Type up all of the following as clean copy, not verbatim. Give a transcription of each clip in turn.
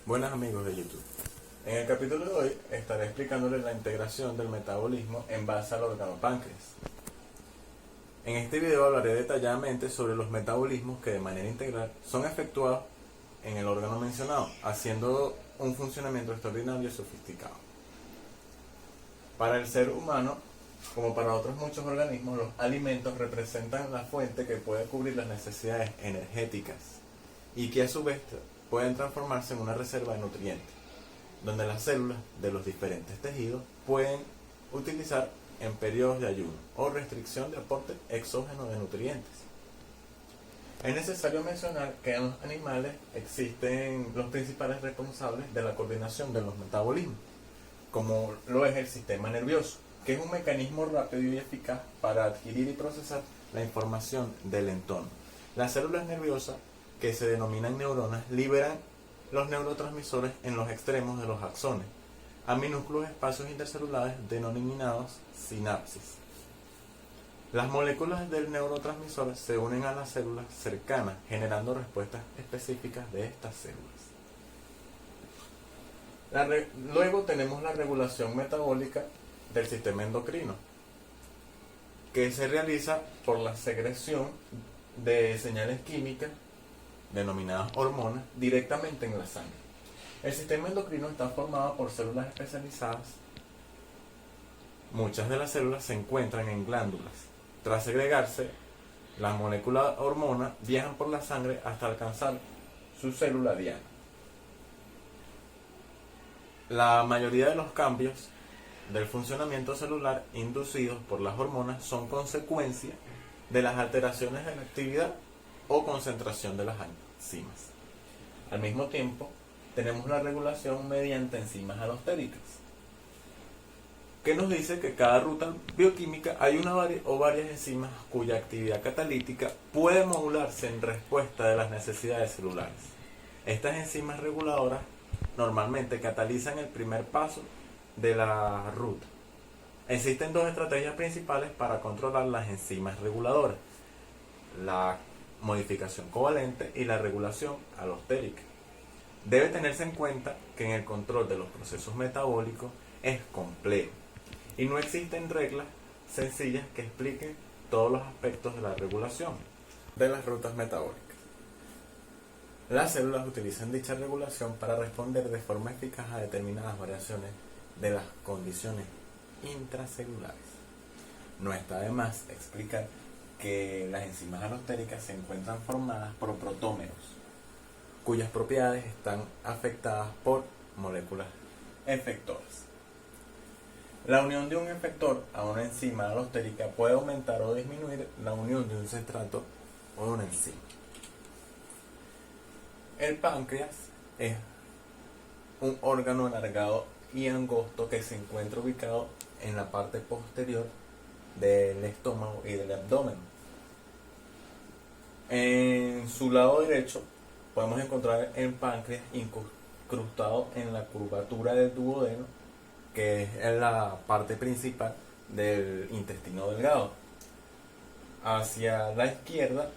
Buenas amigos de YouTube. En el capítulo de hoy estaré explicándoles la integración del metabolismo en base al órgano páncreas. En este video hablaré detalladamente sobre los metabolismos que de manera integral son efectuados en el órgano mencionado, haciendo un funcionamiento extraordinario y sofisticado. Para el ser humano, como para otros muchos organismos, los alimentos representan la fuente que puede cubrir las necesidades energéticas y que a su vez pueden transformarse en una reserva de nutrientes, donde las células de los diferentes tejidos pueden utilizar en periodos de ayuno o restricción de aporte exógeno de nutrientes. Es necesario mencionar que en los animales existen los principales responsables de la coordinación de los metabolismos, como lo es el sistema nervioso, que es un mecanismo rápido y eficaz para adquirir y procesar la información del entorno. Las células nerviosas, que se denominan neuronas, liberan los neurotransmisores en los extremos de los axones, a minúsculos espacios intercelulares denominados sinapsis. Las moléculas del neurotransmisor se unen a las células cercanas, generando respuestas específicas de estas células. Luego tenemos la regulación metabólica del sistema endocrino, que se realiza por la secreción de señales químicas denominadas hormonas directamente en la sangre. El sistema endocrino está formado por células especializadas. Muchas de las células se encuentran en glándulas. Tras segregarse, las moléculas hormona viajan por la sangre hasta alcanzar su célula diana. La mayoría de los cambios del funcionamiento celular inducidos por las hormonas son consecuencia de las alteraciones en la actividad o concentración de las enzimas. Al mismo tiempo, tenemos la regulación mediante enzimas alostéricas, que nos dice que cada ruta bioquímica hay una o varias enzimas cuya actividad catalítica puede modularse en respuesta de las necesidades celulares. Estas enzimas reguladoras normalmente catalizan el primer paso de la ruta. Existen dos estrategias principales para controlar las enzimas reguladoras: la modificación covalente y la regulación alostérica. Debe tenerse en cuenta que en el control de los procesos metabólicos es complejo y no existen reglas sencillas que expliquen todos los aspectos de la regulación de las rutas metabólicas. Las células utilizan dicha regulación para responder de forma eficaz a determinadas variaciones de las condiciones intracelulares. No está de más explicar que las enzimas alostéricas se encuentran formadas por protómeros, cuyas propiedades están afectadas por moléculas efectoras. La unión de un efector a una enzima alostérica puede aumentar o disminuir la unión de un sustrato o de una enzima. El páncreas es un órgano alargado y angosto que se encuentra ubicado en la parte posterior del estómago y del abdomen. En su lado derecho podemos encontrar el páncreas incrustado en la curvatura del duodeno, que es la parte principal del intestino delgado. Hacia la izquierda,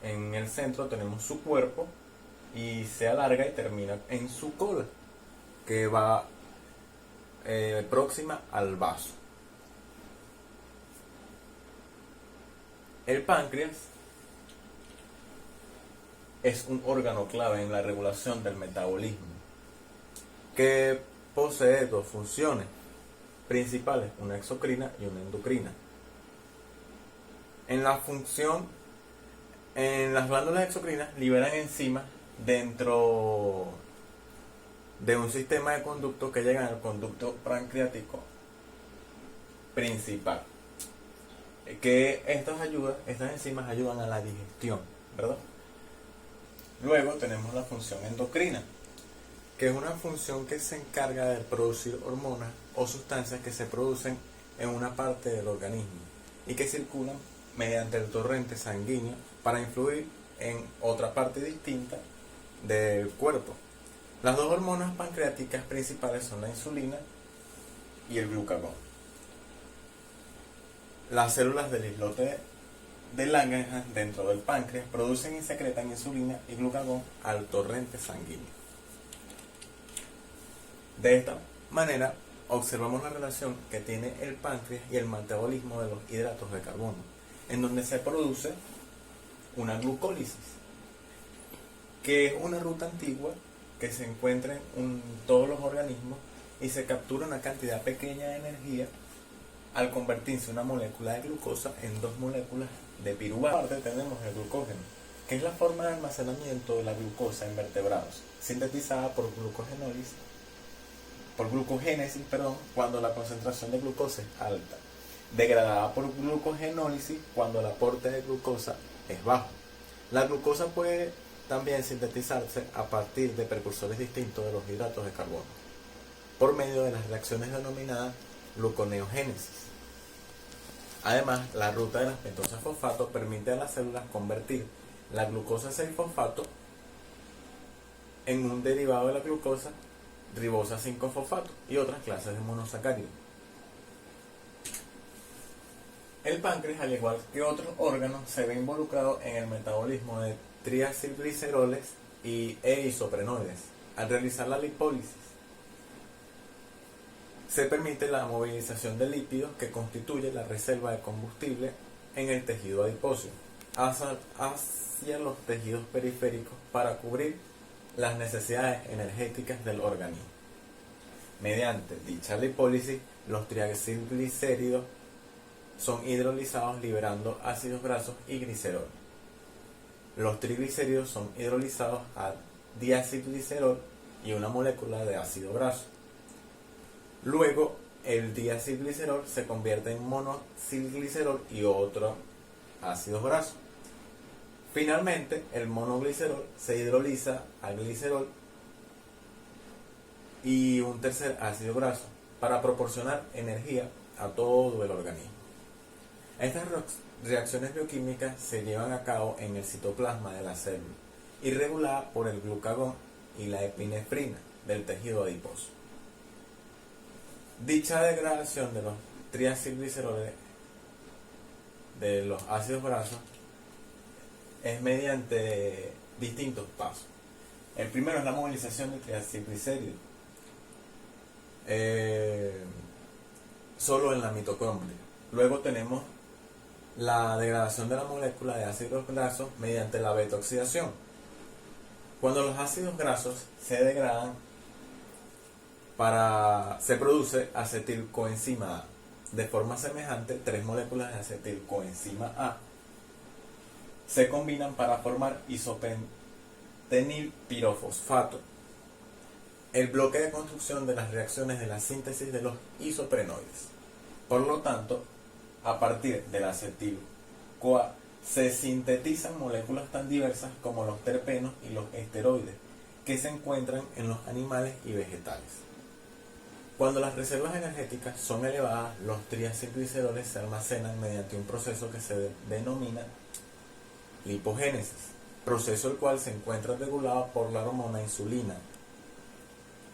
en el centro, tenemos su cuerpo y se alarga y termina en su cola, que va próxima al vaso. El páncreas es un órgano clave en la regulación del metabolismo, que posee dos funciones principales, una exocrina y una endocrina. En las glándulas exocrinas liberan enzimas dentro de un sistema de conductos que llegan al conducto pancreático principal, que estas enzimas ayudan a la digestión, ¿verdad? Luego tenemos la función endocrina, que es una función que se encarga de producir hormonas o sustancias que se producen en una parte del organismo y que circulan mediante el torrente sanguíneo para influir en otra parte distinta del cuerpo. Las dos hormonas pancreáticas principales son la insulina y el glucagón. Las células del islote de Langerhans dentro del páncreas producen y secretan insulina y glucagón al torrente sanguíneo. De esta manera, observamos la relación que tiene el páncreas y el metabolismo de los hidratos de carbono, en donde se produce una glucólisis, que es una ruta antigua que se encuentra en todos los organismos y se captura una cantidad pequeña de energía al convertirse una molécula de glucosa en dos moléculas de piruvato. Aparte tenemos el glucógeno, que es la forma de almacenamiento de la glucosa en vertebrados, sintetizada por glucogénesis, cuando la concentración de glucosa es alta, degradada por glucogenólisis cuando el aporte de glucosa es bajo. La glucosa puede también sintetizarse a partir de precursores distintos de los hidratos de carbono, por medio de las reacciones denominadas gluconeogénesis. Además, la ruta de las pentosas fosfato permite a las células convertir la glucosa 6-fosfato en un derivado de la glucosa, ribosa 5-fosfato, y otras clases de monosacáridos. El páncreas, al igual que otros órganos, se ve involucrado en el metabolismo de triacilgliceroles e isoprenoides. Al realizar la lipólisis, se permite la movilización de lípidos que constituye la reserva de combustible en el tejido adiposo hacia los tejidos periféricos para cubrir las necesidades energéticas del organismo. Mediante dicha lipólisis, los triacilglicéridos son hidrolizados liberando ácidos grasos y glicerol. Los triglicéridos son hidrolizados a diacilglicerol y una molécula de ácido graso. Luego, el diacilglicerol se convierte en monocilglicerol y otro ácido graso. Finalmente, el monoglicerol se hidroliza a glicerol y un tercer ácido graso para proporcionar energía a todo el organismo. Estas reacciones bioquímicas se llevan a cabo en el citoplasma de la célula y reguladas por el glucagón y la epinefrina del tejido adiposo. Dicha degradación de los triacilgliceroles de los ácidos grasos es mediante distintos pasos. El primero es la movilización del triacilglicérido solo en la mitocondria. Luego tenemos la degradación de la molécula de ácidos grasos mediante la beta-oxidación. Cuando los ácidos grasos se degradan, se produce acetilcoenzima A. De forma semejante, 3 moléculas de acetilcoenzima A se combinan para formar isopentenilpirofosfato, el bloque de construcción de las reacciones de la síntesis de los isoprenoides. Por lo tanto, a partir del acetil-CoA se sintetizan moléculas tan diversas como los terpenos y los esteroides que se encuentran en los animales y vegetales. Cuando las reservas energéticas son elevadas, los triacilgliceroles se almacenan mediante un proceso que se denomina lipogénesis, proceso el cual se encuentra regulado por la hormona insulina,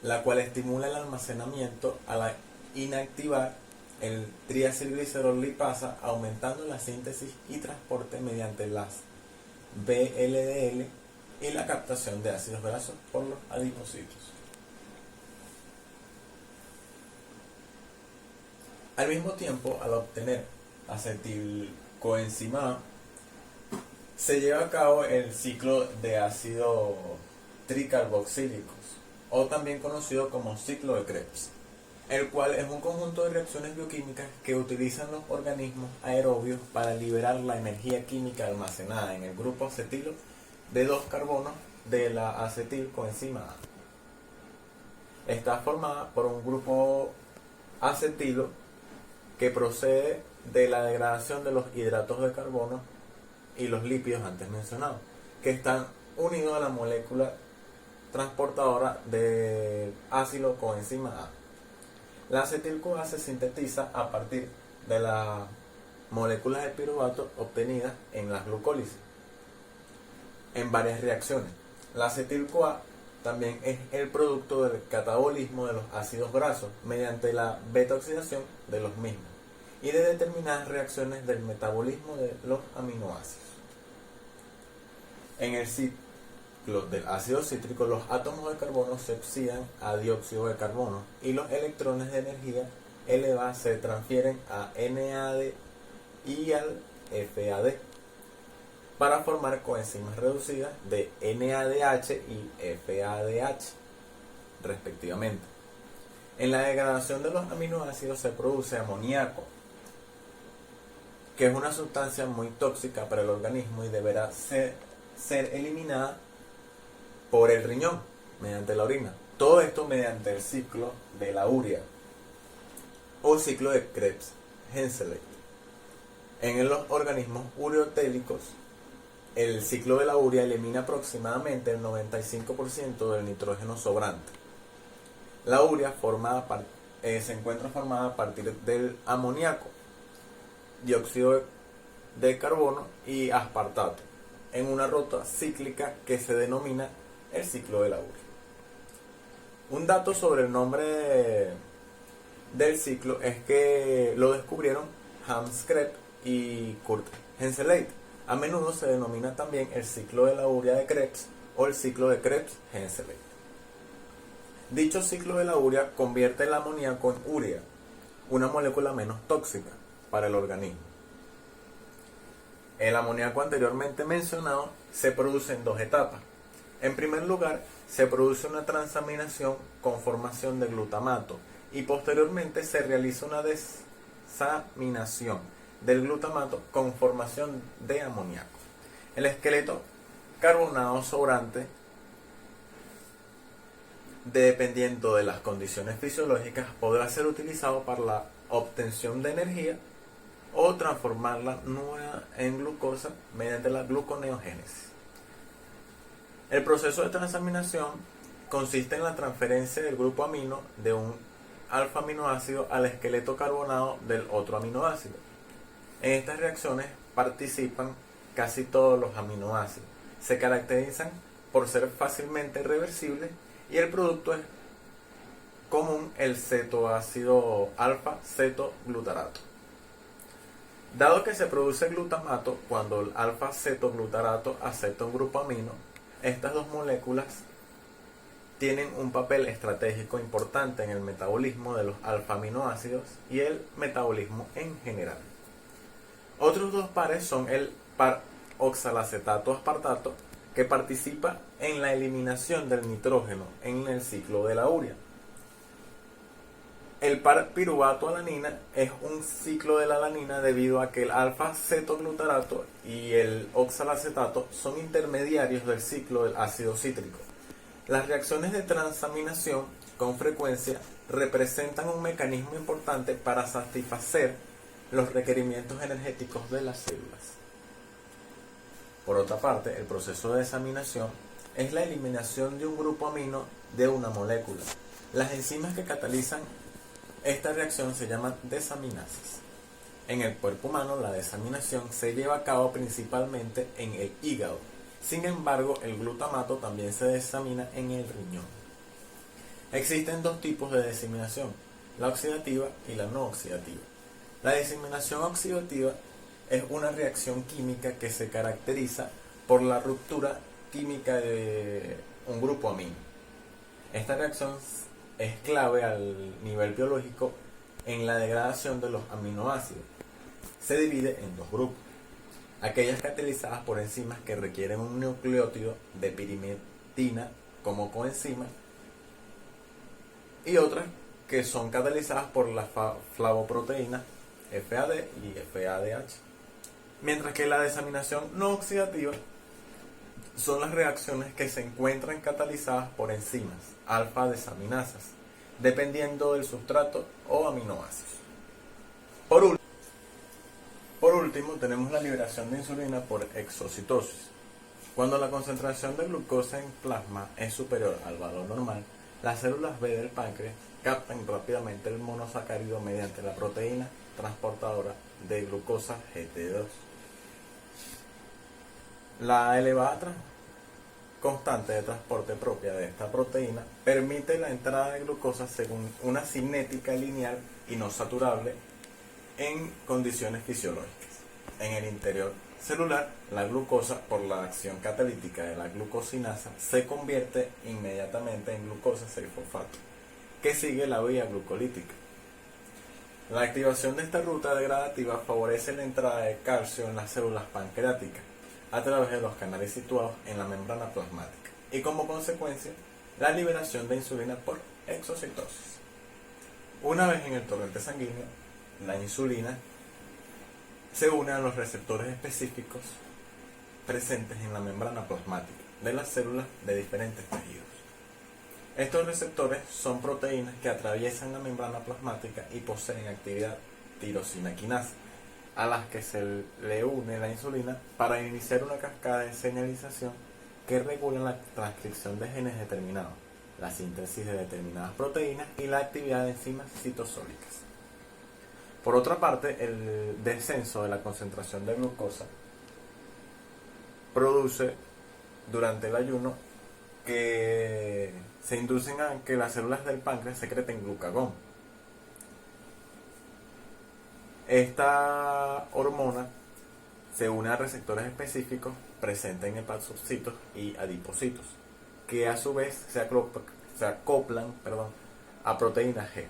la cual estimula el almacenamiento al inactivar el triacilglicerol lipasa, aumentando la síntesis y transporte mediante las VLDL y la captación de ácidos grasos por los adipocitos. Al mismo tiempo, al obtener acetilcoenzima A, se lleva a cabo el ciclo de ácido tricarboxílicos, o también conocido como ciclo de Krebs, el cual es un conjunto de reacciones bioquímicas que utilizan los organismos aerobios para liberar la energía química almacenada en el grupo acetilo de 2 carbonos de la acetilcoenzima A. Está formada por un grupo acetilo que procede de la degradación de los hidratos de carbono y los lípidos antes mencionados, que están unidos a la molécula transportadora del ácido coenzima A. La acetil-CoA se sintetiza a partir de las moléculas de piruvato obtenidas en la glucólisis en varias reacciones. La acetil-CoA también es el producto del catabolismo de los ácidos grasos mediante la beta-oxidación de los mismos y de determinadas reacciones del metabolismo de los aminoácidos. En el ciclo ciclo del ácido cítrico, los átomos de carbono se oxidan a dióxido de carbono y los electrones de energía elevada se transfieren a NAD y al FAD para formar coenzimas reducidas de NADH y FADH, respectivamente. En la degradación de los aminoácidos se produce amoníaco, que es una sustancia muy tóxica para el organismo y deberá ser eliminada por el riñón mediante la orina. Todo esto mediante el ciclo de la urea o ciclo de Krebs-Henseleit. En los organismos ureotélicos, el ciclo de la urea elimina aproximadamente el 95% del nitrógeno sobrante. La urea se encuentra formada a partir del amoníaco, dióxido de carbono y aspartato, en una ruta cíclica que se denomina el ciclo de la urea. Un dato sobre el nombre del ciclo es que lo descubrieron Hans Krebs y Kurt Henseleit. A menudo se denomina también el ciclo de la urea de Krebs o el ciclo de Krebs-Henseleit. Dicho ciclo de la urea convierte el amoníaco en urea, una molécula menos tóxica para el organismo. El amoníaco anteriormente mencionado se produce en dos etapas. En primer lugar, se produce una transaminación con formación de glutamato y posteriormente se realiza una desaminación del glutamato con formación de amoníaco. El esqueleto carbonado sobrante, dependiendo de las condiciones fisiológicas, podrá ser utilizado para la obtención de energía o transformarla nueva en glucosa mediante la gluconeogénesis. El proceso de transaminación consiste en la transferencia del grupo amino de un alfa aminoácido al esqueleto carbonado del otro aminoácido. En estas reacciones participan casi todos los aminoácidos. Se caracterizan por ser fácilmente reversibles y el producto es común, el cetoácido alfa-cetoglutarato. Dado que se produce glutamato cuando el alfa-cetoglutarato acepta un grupo amino, estas dos moléculas tienen un papel estratégico importante en el metabolismo de los alfa-aminoácidos y el metabolismo en general. Otros dos pares son el par oxalacetato-aspartato, que participa en la eliminación del nitrógeno en el ciclo de la urea. El par piruvato-alanina es un ciclo de la alanina debido a que el alfa-cetoglutarato y el oxalacetato son intermediarios del ciclo del ácido cítrico. Las reacciones de transaminación con frecuencia representan un mecanismo importante para satisfacer los requerimientos energéticos de las células. Por otra parte, el proceso de desaminación es la eliminación de un grupo amino de una molécula. Las enzimas que catalizan esta reacción se llaman desaminases. En el cuerpo humano, la desaminación se lleva a cabo principalmente en el hígado. Sin embargo, el glutamato también se desamina en el riñón. Existen dos tipos de desaminación, la oxidativa y la no oxidativa. La desaminación oxidativa es una reacción química que se caracteriza por la ruptura química de un grupo amino. Esta reacción es clave al nivel biológico en la degradación de los aminoácidos. Se divide en dos grupos: aquellas catalizadas por enzimas que requieren un nucleótido de pirimetina como coenzima, y otras que son catalizadas por las flavoproteínas FAD y FADH. Mientras que la desaminación no oxidativa son las reacciones que se encuentran catalizadas por enzimas alfa-desaminasas, dependiendo del sustrato o aminoácidos. Por último, tenemos la liberación de insulina por exocitosis. Cuando la concentración de glucosa en plasma es superior al valor normal, las células B del páncreas captan rápidamente el monosacárido mediante la proteína transportadora de glucosa GT2. La elevada constante de transporte propia de esta proteína permite la entrada de glucosa según una cinética lineal y no saturable en condiciones fisiológicas en el interior celular, la glucosa, por la acción catalítica de la glucosinasa, se convierte inmediatamente en glucosa 6-fosfato, que sigue la vía glucolítica. La activación de esta ruta degradativa favorece la entrada de calcio en las células pancreáticas a través de los canales situados en la membrana plasmática y, como consecuencia, la liberación de insulina por exocitosis. Una vez en el torrente sanguíneo, la insulina se une a los receptores específicos presentes en la membrana plasmática de las células de diferentes tejidos. Estos receptores son proteínas que atraviesan la membrana plasmática y poseen actividad tirosina quinasa, a las que se le une la insulina para iniciar una cascada de señalización que regula la transcripción de genes determinados, la síntesis de determinadas proteínas y la actividad de enzimas citosólicas. Por otra parte, el descenso de la concentración de glucosa produce durante el ayuno que se inducen a que las células del páncreas secreten glucagón. Esta hormona se une a receptores específicos presentes en hepatocitos y adipocitos, que a su vez se acoplan a proteínas G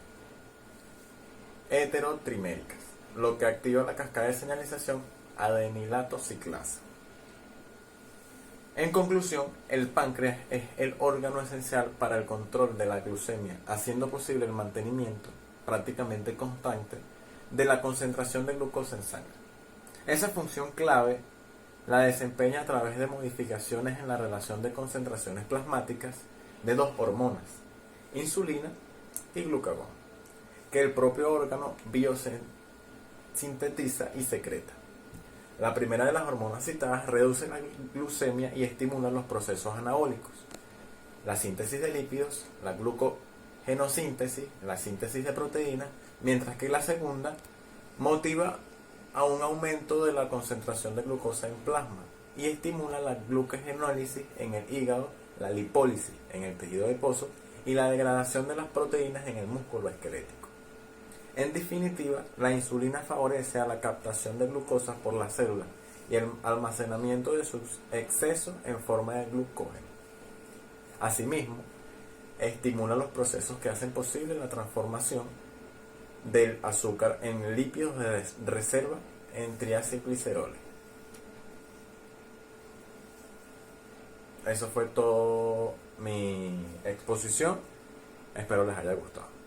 heterotriméricas, lo que activa la cascada de señalización adenilato ciclasa. En conclusión, el páncreas es el órgano esencial para el control de la glucemia, haciendo posible el mantenimiento prácticamente constante de la concentración de glucosa en sangre. Esa función clave la desempeña a través de modificaciones en la relación de concentraciones plasmáticas de dos hormonas, insulina y glucagón, que el propio órgano biosintetiza y secreta. La primera de las hormonas citadas reduce la glucemia y estimula los procesos anabólicos, la síntesis de lípidos, la glucogenosíntesis, la síntesis de proteínas, mientras que la segunda motiva a un aumento de la concentración de glucosa en plasma y estimula la glucogenólisis en el hígado, la lipólisis en el tejido adiposo y la degradación de las proteínas en el músculo esquelético. En definitiva, la insulina favorece a la captación de glucosa por las células y el almacenamiento de sus excesos en forma de glucógeno. Asimismo, estimula los procesos que hacen posible la transformación del azúcar en lípidos de reserva en triacilgliceroles. Eso fue todo mi exposición. Espero les haya gustado.